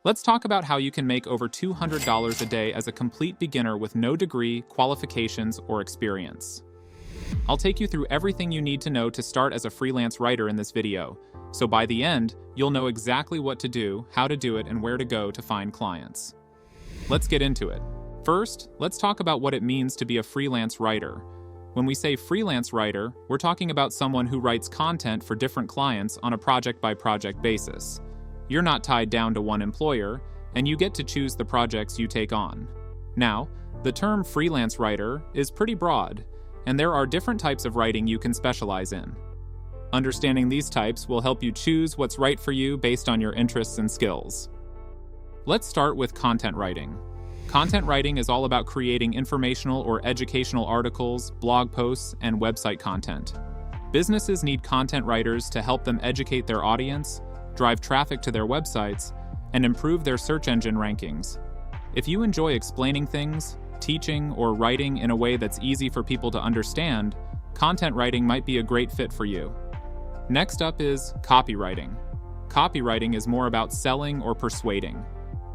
Let's talk about how you can make over $200 a day as a complete beginner with no degree, qualifications, or experience. I'll take you through everything you need to know to start as a freelance writer in this video, so by the end, you'll know exactly what to do, how to do it, and where to go to find clients. Let's get into it. First, let's talk about what it means to be a freelance writer. When we say freelance writer, we're talking about someone who writes content for different clients on a project-by-project basis. You're not tied down to one employer, and you get to choose the projects you take on. Now, the term freelance writer is pretty broad, and there are different types of writing you can specialize in. Understanding these types will help you choose what's right for you based on your interests and skills. Let's start with content writing. Content writing is all about creating informational or educational articles, blog posts, and website content. Businesses need content writers to help them educate their audience, drive traffic to their websites, and improve their search engine rankings. If you enjoy explaining things, teaching, or writing in a way that's easy for people to understand, content writing might be a great fit for you. Next up is copywriting. Copywriting is more about selling or persuading.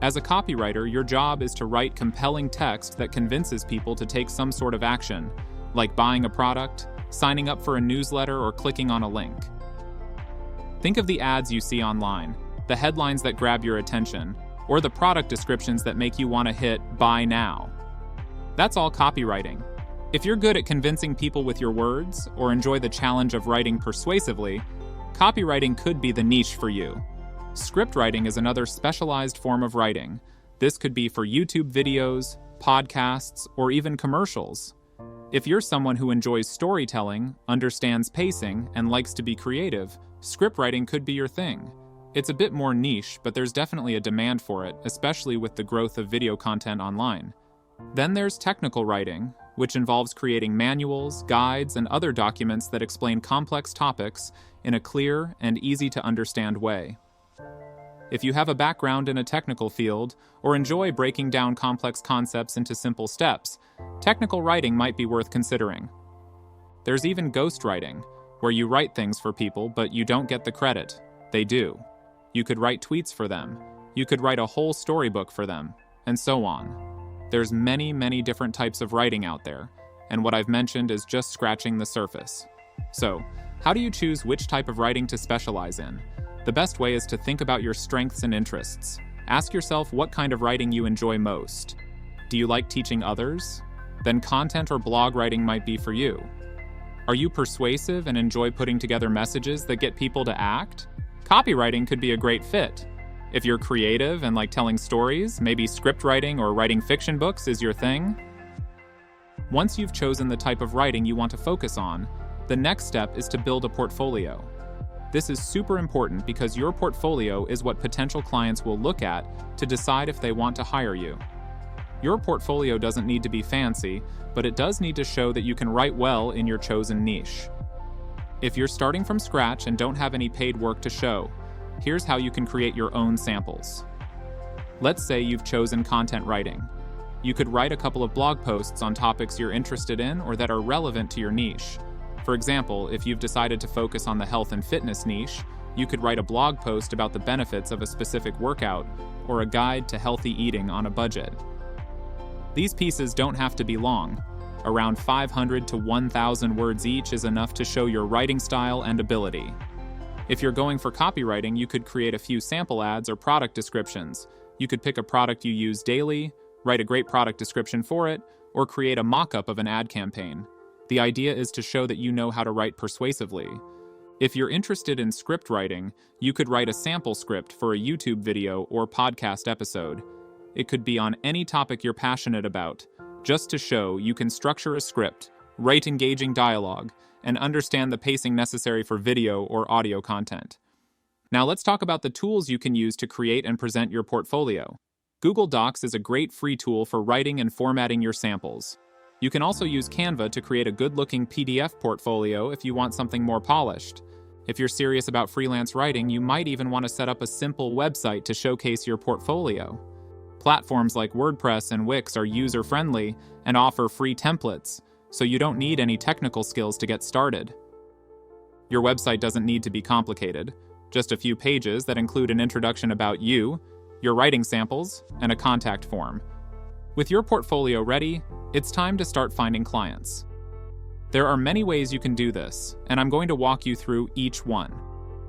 As a copywriter, your job is to write compelling text that convinces people to take some sort of action, like buying a product, signing up for a newsletter, or clicking on a link. Think of the ads you see online, the headlines that grab your attention, or the product descriptions that make you want to hit buy now. That's all copywriting. If you're good at convincing people with your words, or enjoy the challenge of writing persuasively, copywriting could be the niche for you. Script writing is another specialized form of writing. This could be for YouTube videos, podcasts, or even commercials. If you're someone who enjoys storytelling, understands pacing, and likes to be creative, script writing could be your thing. It's a bit more niche, but there's definitely a demand for it, especially with the growth of video content online. Then there's technical writing, which involves creating manuals, guides, and other documents that explain complex topics in a clear and easy-to-understand way. If you have a background in a technical field or enjoy breaking down complex concepts into simple steps, technical writing might be worth considering. There's even ghostwriting, where you write things for people but you don't get the credit. They do. You could write tweets for them. You could write a whole storybook for them, and so on. There's many different types of writing out there, and what I've mentioned is just scratching the surface. So, how do you choose which type of writing to specialize in? The best way is to think about your strengths and interests. Ask yourself what kind of writing you enjoy most. Do you like teaching others? Then content or blog writing might be for you. Are you persuasive and enjoy putting together messages that get people to act? Copywriting could be a great fit. If you're creative and like telling stories, maybe script writing or writing fiction books is your thing. Once you've chosen the type of writing you want to focus on, the next step is to build a portfolio. This is super important because your portfolio is what potential clients will look at to decide if they want to hire you. Your portfolio doesn't need to be fancy, but it does need to show that you can write well in your chosen niche. If you're starting from scratch and don't have any paid work to show, here's how you can create your own samples. Let's say you've chosen content writing. You could write a couple of blog posts on topics you're interested in or that are relevant to your niche. For example, if you've decided to focus on the health and fitness niche, you could write a blog post about the benefits of a specific workout or a guide to healthy eating on a budget. These pieces don't have to be long. Around 500 to 1,000 words each is enough to show your writing style and ability. If you're going for copywriting, you could create a few sample ads or product descriptions. You could pick a product you use daily, write a great product description for it, or create a mock-up of an ad campaign. The idea is to show that you know how to write persuasively. If you're interested in script writing, you could write a sample script for a YouTube video or podcast episode. It could be on any topic you're passionate about, just to show you can structure a script, write engaging dialogue, and understand the pacing necessary for video or audio content. Now let's talk about the tools you can use to create and present your portfolio. Google Docs is a great free tool for writing and formatting your samples. You can also use Canva to create a good-looking PDF portfolio if you want something more polished. If you're serious about freelance writing, you might even want to set up a simple website to showcase your portfolio. Platforms like WordPress and Wix are user-friendly and offer free templates, so you don't need any technical skills to get started. Your website doesn't need to be complicated. Just a few pages that include an introduction about you, your writing samples, and a contact form. With your portfolio ready, it's time to start finding clients. There are many ways you can do this, and I'm going to walk you through each one.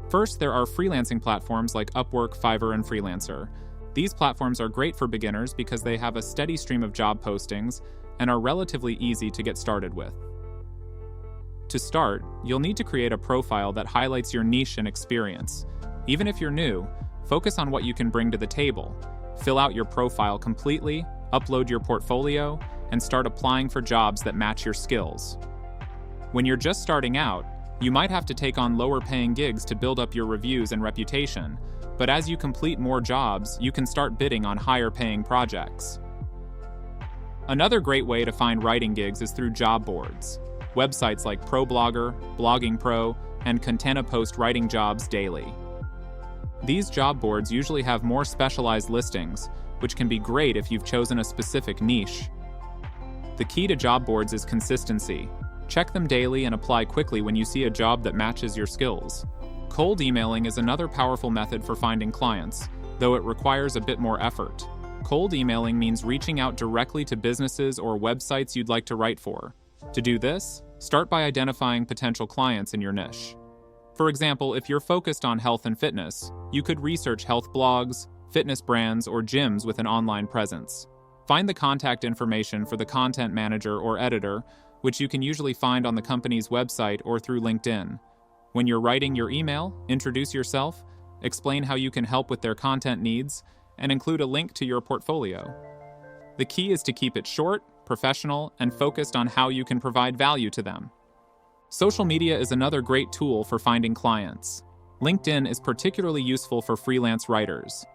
First, there are freelancing platforms like Upwork, Fiverr, and Freelancer. These platforms are great for beginners because they have a steady stream of job postings and are relatively easy to get started with. To start, you'll need to create a profile that highlights your niche and experience. Even if you're new, focus on what you can bring to the table. Fill out your profile completely, upload your portfolio, and start applying for jobs that match your skills. When you're just starting out, you might have to take on lower-paying gigs to build up your reviews and reputation, but as you complete more jobs, you can start bidding on higher-paying projects. Another great way to find writing gigs is through job boards. Websites like ProBlogger, Blogging Pro, and Contenta post writing jobs daily. These job boards usually have more specialized listings, which can be great if you've chosen a specific niche. The key to job boards is consistency. Check them daily and apply quickly when you see a job that matches your skills. Cold emailing is another powerful method for finding clients, though it requires a bit more effort. Cold emailing means reaching out directly to businesses or websites you'd like to write for. To do this, start by identifying potential clients in your niche. For example, if you're focused on health and fitness, you could research health blogs, fitness brands, or gyms with an online presence. Find the contact information for the content manager or editor, which you can usually find on the company's website or through LinkedIn. When you're writing your email, introduce yourself, explain how you can help with their content needs, and include a link to your portfolio. The key is to keep it short, professional, and focused on how you can provide value to them. Social media is another great tool for finding clients. LinkedIn is particularly useful for freelance writers.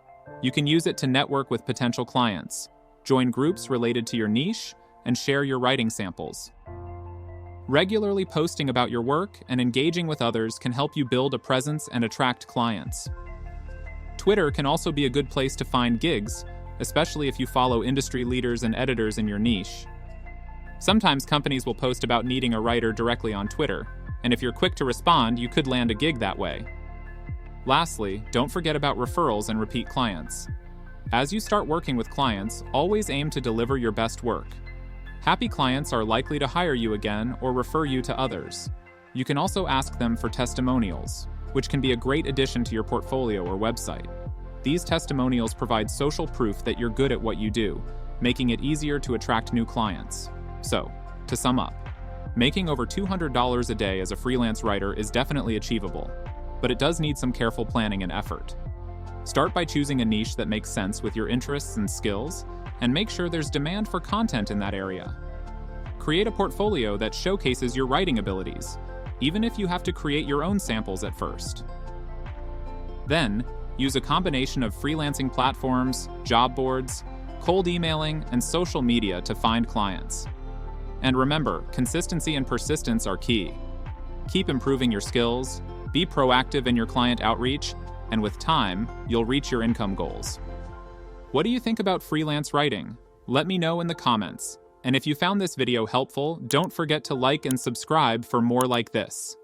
You can use it to network with potential clients, join groups related to your niche, and share your writing samples. Regularly posting about your work and engaging with others can help you build a presence and attract clients. Twitter can also be a good place to find gigs, especially if you follow industry leaders and editors in your niche. Sometimes companies will post about needing a writer directly on Twitter, and if you're quick to respond, you could land a gig that way. Lastly, don't forget about referrals and repeat clients. As you start working with clients, always aim to deliver your best work. Happy clients are likely to hire you again or refer you to others. You can also ask them for testimonials, which can be a great addition to your portfolio or website. These testimonials provide social proof that you're good at what you do, making it easier to attract new clients. So, to sum up, making over $200 a day as a freelance writer is definitely achievable, but it does need some careful planning and effort. Start by choosing a niche that makes sense with your interests and skills, and make sure there's demand for content in that area. Create a portfolio that showcases your writing abilities, even if you have to create your own samples at first. Then, use a combination of freelancing platforms, job boards, cold emailing, and social media to find clients. And remember, consistency and persistence are key. Keep improving your skills, be proactive in your client outreach, and with time, you'll reach your income goals. What do you think about freelance writing? Let me know in the comments. And if you found this video helpful, don't forget to like and subscribe for more like this.